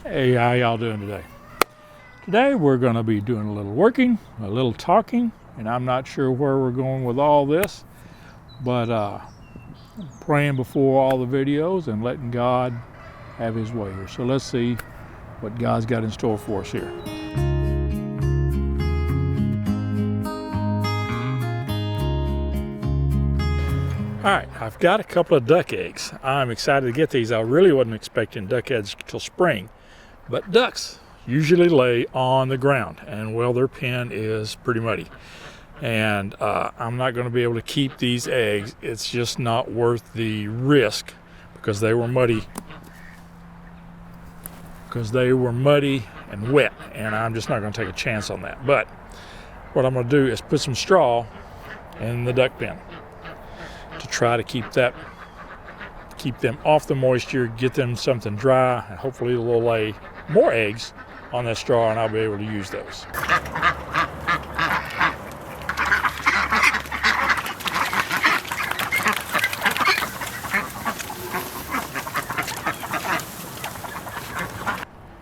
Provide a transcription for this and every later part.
Hey, how y'all doing today? Today we're going to be doing a little working, a little talking, and I'm not sure where we're going with all this, but praying before all the videos and letting God have his way here. So let's see what God's got in store for us here. All right, I've got a couple of duck eggs. I'm excited to get these. I really wasn't expecting duck eggs till spring, but ducks usually lay on the ground, and well, their pen is pretty muddy. And I'm not going to be able to keep these eggs. It's just not worth the risk because they were muddy. And wet, and I'm just not going to take a chance on that. But what I'm going to do is put some straw in the duck pen to try to keep them off the moisture, get them something dry, and hopefully they'll lay more eggs on that straw and I'll be able to use those.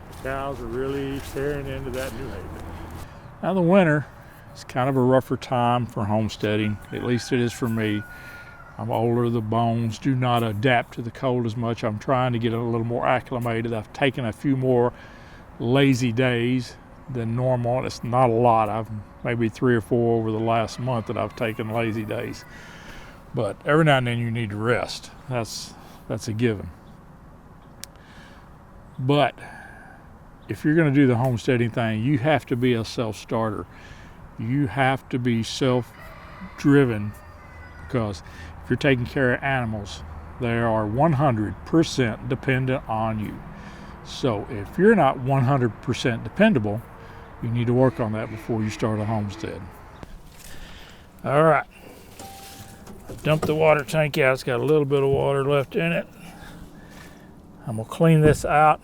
The cows are really tearing into that new haven. Now the winter is kind of a rougher time for homesteading, at least it is for me. I'm older, the bones do not adapt to the cold as much. I'm trying to get a little more acclimated. I've taken a few more lazy days than normal. It's not a lot. I've maybe 3 or 4 over the last month that I've taken lazy days. But every now and then you need to rest. That's a given. But if you're going to do the homesteading thing, you have to be a self-starter. You have to be self-driven, because if you're taking care of animals, they are 100% dependent on you. So if you're not 100% dependable, you need to work on that before you start a homestead. All right, I've dumped the water tank out. It's got a little bit of water left in it. I'm gonna clean this out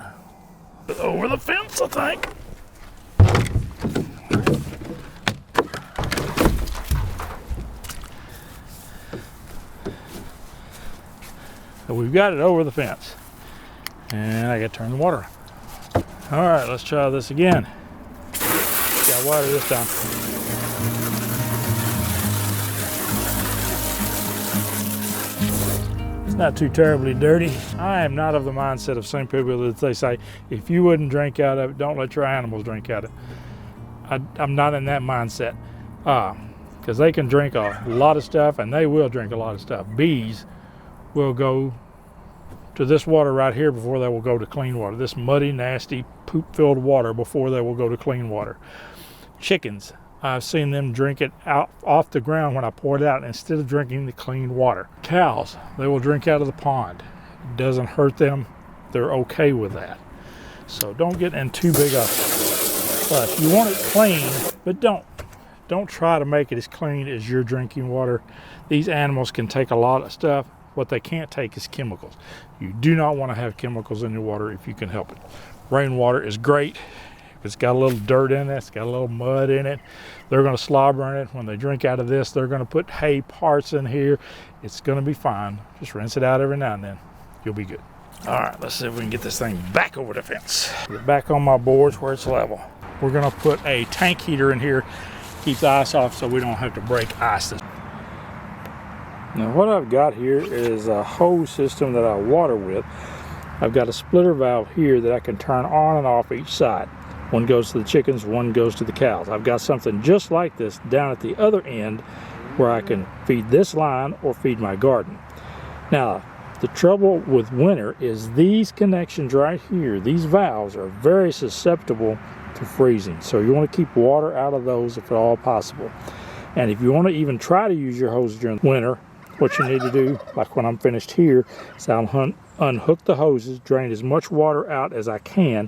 over the fence, I think. So we've got it over the fence, and I got to turn the water on. All right, let's try this again. Got water this time. It's not too terribly dirty. I am not of the mindset of some people that they say, if you wouldn't drink out of it, don't let your animals drink out of it. I'm not in that mindset, because they can drink a lot of stuff, and they will drink a lot of stuff. Bees will go to this water right here before they will go to clean water. This muddy, nasty, poop-filled water before they will go to clean water. Chickens, I've seen them drink it out off the ground when I pour it out instead of drinking the clean water. Cows, they will drink out of the pond. It doesn't hurt them. They're okay with that. So don't get in too big a fuss. You want it clean, but don't try to make it as clean as your drinking water. These animals can take a lot of stuff. What they can't take is chemicals. You do not want to have chemicals in your water if you can help it. Rainwater is great. If it's got a little dirt in it, it's got a little mud in it, they're going to slobber in it. When they drink out of this, they're going to put hay parts in here. It's going to be fine. Just rinse it out every now and then. You'll be good. All right, let's see if we can get this thing back over the fence. Get back on my boards where it's level. We're going to put a tank heater in here, keep the ice off so we don't have to break ice. Now what I've got here is a hose system that I water with. I've got a splitter valve here that I can turn on and off each side. One goes to the chickens, one goes to the cows. I've got something just like this down at the other end where I can feed this line or feed my garden. Now, the trouble with winter is these connections right here, these valves are very susceptible to freezing. So you want to keep water out of those if at all possible. And if you want to even try to use your hose during winter, what you need to do, like when I'm finished here, is I'll unhook the hoses, drain as much water out as I can.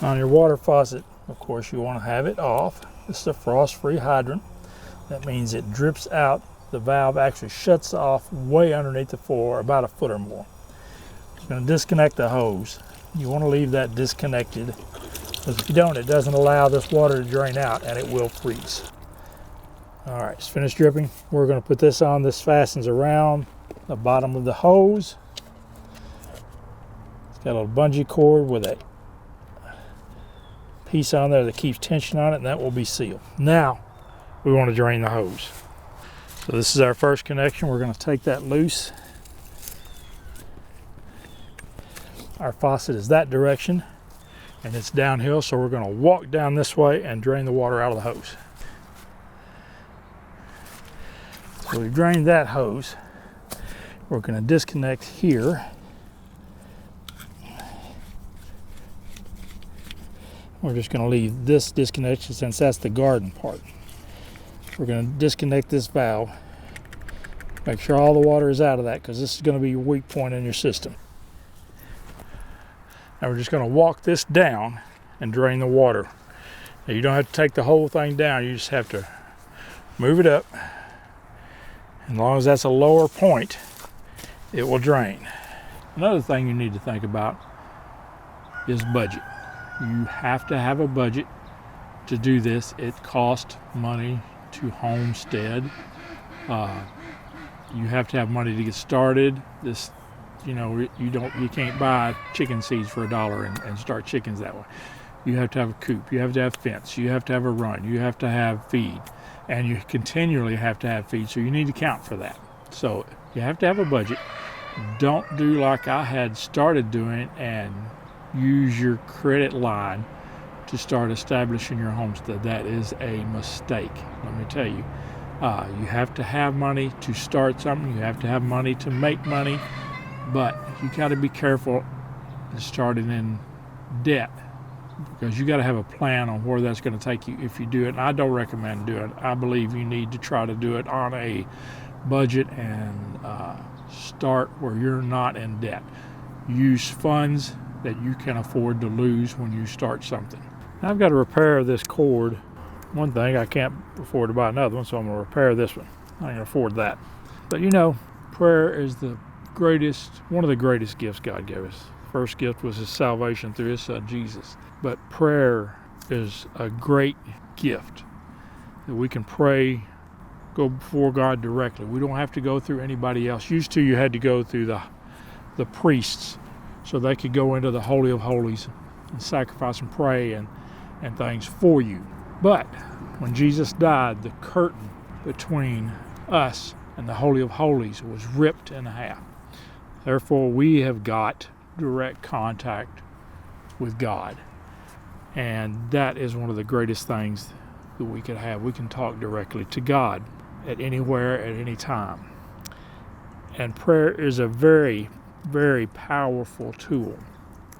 On your water faucet, of course, you want to have it off. This is a frost-free hydrant. That means it drips out. The valve actually shuts off way underneath the floor, about a foot or more. You're going to disconnect the hose. You want to leave that disconnected, because if you don't, it doesn't allow this water to drain out and it will freeze. All right, it's finished dripping. We're going to put this on. This fastens around the bottom of the hose. It's Got a little bungee cord with a piece on there that keeps tension on it, and that will be sealed. Now we want to drain the hose. So this is our first connection. We're going to take that loose. Our faucet is that direction and it's downhill, so we're going to walk down this way and drain the water out of the hose. So we've drained that hose. We're going to disconnect here. We're just going to leave this disconnected since that's the garden part. We're going to disconnect this valve. Make sure all the water is out of that, because this is going to be your weak point in your system. Now we're just going to walk this down and drain the water. Now you don't have to take the whole thing down, you just have to move it up. As long as that's a lower point, it will drain. Another thing you need to think about is budget. You have to have a budget to do this. It costs money to homestead. You have to have money to get started. This, you can't buy chicken seeds for $1 and start chickens that way. You have to have a coop, you have to have fence, you have to have a run, you have to have feed, and you continually have to have feed, so you need to count for that. So you have to have a budget. Don't do like I had started doing and use your credit line to start establishing your homestead. That is a mistake, let me tell you. You have to have money to start something, you have to have money to make money, but you got to be careful starting in debt, because you got to have a plan on where that's going to take you if you do it. And I don't recommend doing it. I believe you need to try to do it on a budget and start where you're not in debt. Use funds that you can afford to lose when you start something. Now I've got to repair this cord. One thing, I can't afford to buy another one, so I'm going to repair this one. I can afford that. But prayer is one of the greatest gifts God gave us. First gift was his salvation through his son Jesus. But prayer is a great gift that we can pray, go before God directly. We don't have to go through anybody else. Used to, you had to go through the priests so they could go into the Holy of Holies and sacrifice and pray and things for you. But when Jesus died, the curtain between us and the Holy of Holies was ripped in half. Therefore, we have got direct contact with God. And that is one of the greatest things that we could have. We can talk directly to God at anywhere, at any time. And prayer is a very, very powerful tool.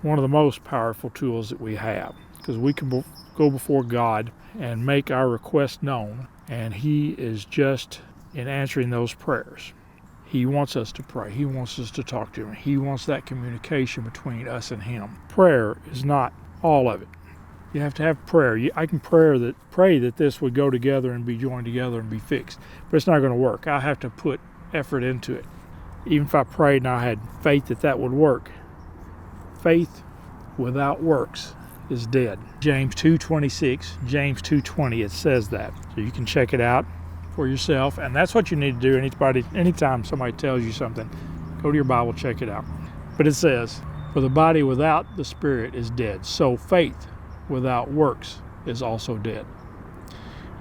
One of the most powerful tools that we have, because we can go before God and make our request known, and he is just in answering those prayers. He wants us to pray. He wants us to talk to him. He wants that communication between us and him. Prayer is not all of it. You have to have prayer. I can pray that this would go together and be joined together and be fixed, but it's not going to work. I have to put effort into it. Even if I prayed and I had faith that would work, faith without works is dead. James 2:26, James 2:20, it says that. So you can check it out for yourself, and that's what you need to do. Anytime somebody tells you something, go to your Bible, check it out. But it says, for the body without the spirit is dead, so faith without works is also dead.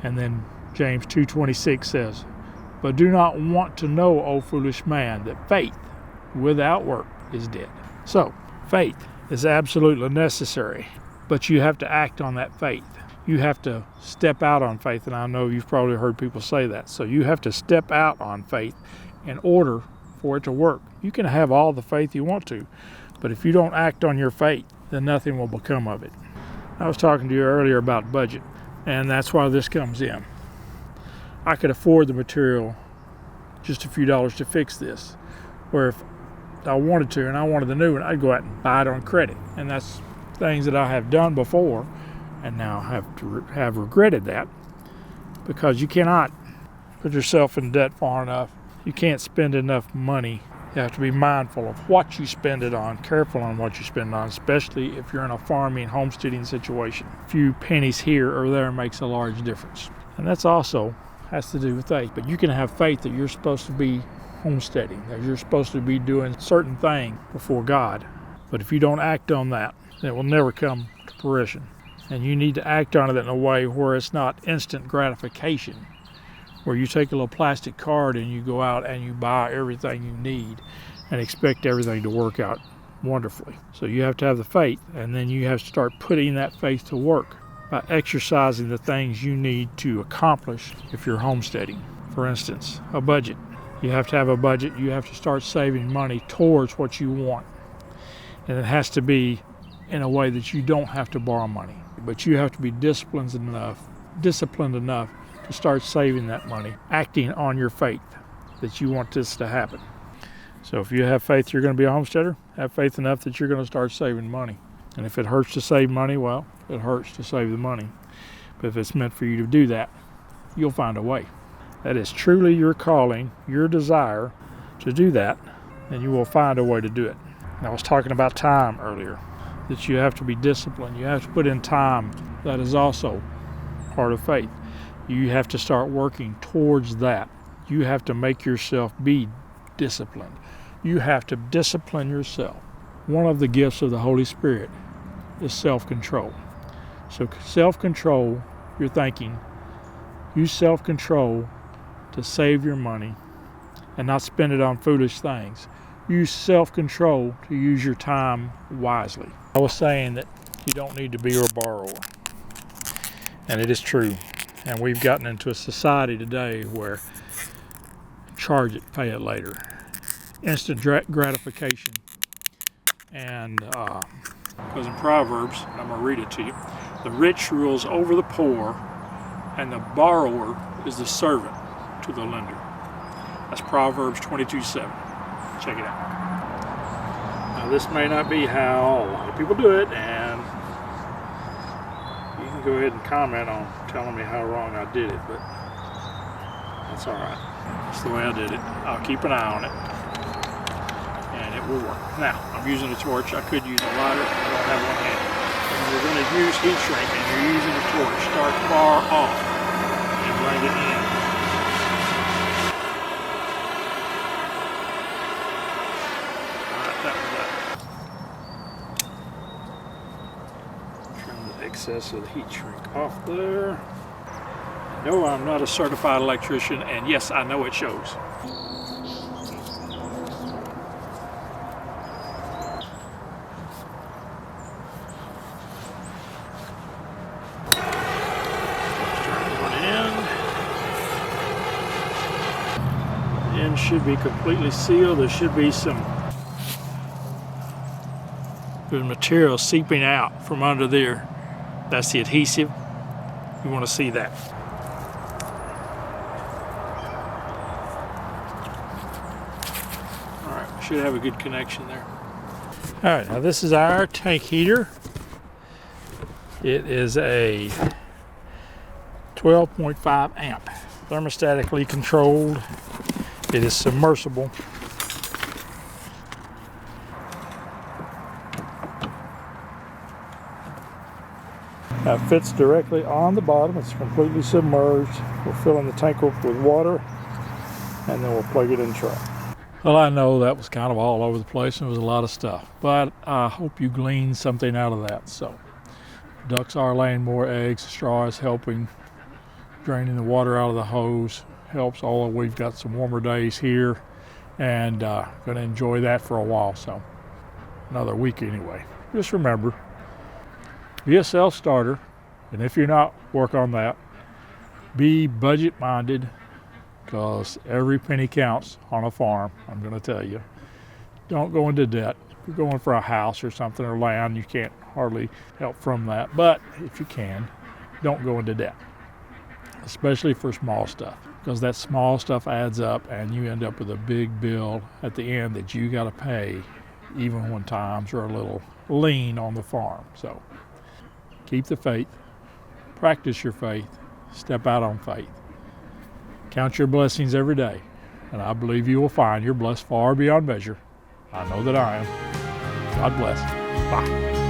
And then James 2:26 says, but do not want to know, O foolish man, that faith without work is dead. So faith is absolutely necessary, but you have to act on that faith. You have to step out on faith, and I know you've probably heard people say that. So you have to step out on faith in order for it to work. You can have all the faith you want to, but if you don't act on your faith, then nothing will become of it. I was talking to you earlier about budget, and that's why this comes in. I could afford the material, just a few dollars to fix this, where if I wanted to and I wanted the new one, I'd go out and buy it on credit. And that's things that I have done before, and now have regretted that, because you cannot put yourself in debt far enough. You can't spend enough money. You have to be mindful of what you spend it on, careful on what you spend it on, especially if you're in a farming, homesteading situation. A few pennies here or there makes a large difference. And that's also has to do with faith. But you can have faith that you're supposed to be homesteading, that you're supposed to be doing certain things before God. But if you don't act on that, it will never come to fruition. And you need to act on it in a way where it's not instant gratification, where you take a little plastic card and you go out and you buy everything you need and expect everything to work out wonderfully. So you have to have the faith, and then you have to start putting that faith to work by exercising the things you need to accomplish if you're homesteading. For instance, a budget. You have to have a budget. You have to start saving money towards what you want. And it has to be in a way that you don't have to borrow money. But you have to be disciplined enough to start saving that money, acting on your faith that you want this to happen. So if you have faith you're going to be a homesteader, have faith enough that you're going to start saving money. And if it hurts to save money, well, it hurts to save the money. But if it's meant for you to do that, you'll find a way. That is truly your calling, your desire to do that, and you will find a way to do it. And I was talking about time earlier, that you have to be disciplined. You have to put in time. That is also part of faith. You have to start working towards that. You have to make yourself be disciplined. You have to discipline yourself. One of the gifts of the Holy Spirit is self-control. So self-control, your thinking, use self-control to save your money and not spend it on foolish things. Use self-control to use your time wisely. I was saying that you don't need to be a borrower, and it is true. And we've gotten into a society today where charge it, pay it later, instant gratification. And because in Proverbs, and I'm going to read it to you, the rich rules over the poor, and the borrower is the servant to the lender. That's Proverbs 22:7. Check it out. Now, this may not be how a lot of people do it, and you can go ahead and comment on telling me how wrong I did it, but that's all right. That's the way I did it. I'll keep an eye on it, and it will work. Now, I'm using a torch. I could use a lighter. I don't have one hand. When you're going to use heat shrink and you're using a torch, start far off and bring it in. Excess of the heat shrink off there. No, I'm not a certified electrician, and yes, I know it shows. Turn one end. The end should be completely sealed. There should be some good material seeping out from under there. That's the adhesive. You want to see that. All right, we should have a good connection there. All right, now this is our tank heater. It is a 12.5 amp, thermostatically controlled. It is submersible. It fits directly on the bottom. It's completely submerged. We're filling the tank up with water, and then we'll plug it in the truck. Well, I know that was kind of all over the place and it was a lot of stuff, but I hope you gleaned something out of that. So, ducks are laying more eggs. Straw is helping. Draining the water out of the hose helps. Although we've got some warmer days here, and going to enjoy that for a while. So, another week anyway. Just remember, be a self-starter, and if you're not, work on that. Be budget-minded, because every penny counts on a farm, I'm going to tell you. Don't go into debt. If you're going for a house or something or land, you can't hardly help from that. But if you can, don't go into debt, especially for small stuff, because that small stuff adds up, and you end up with a big bill at the end that you got to pay, even when times are a little lean on the farm. So, keep the faith, practice your faith, step out on faith. Count your blessings every day, and I believe you will find you're blessed far beyond measure. I know that I am. God bless. Bye.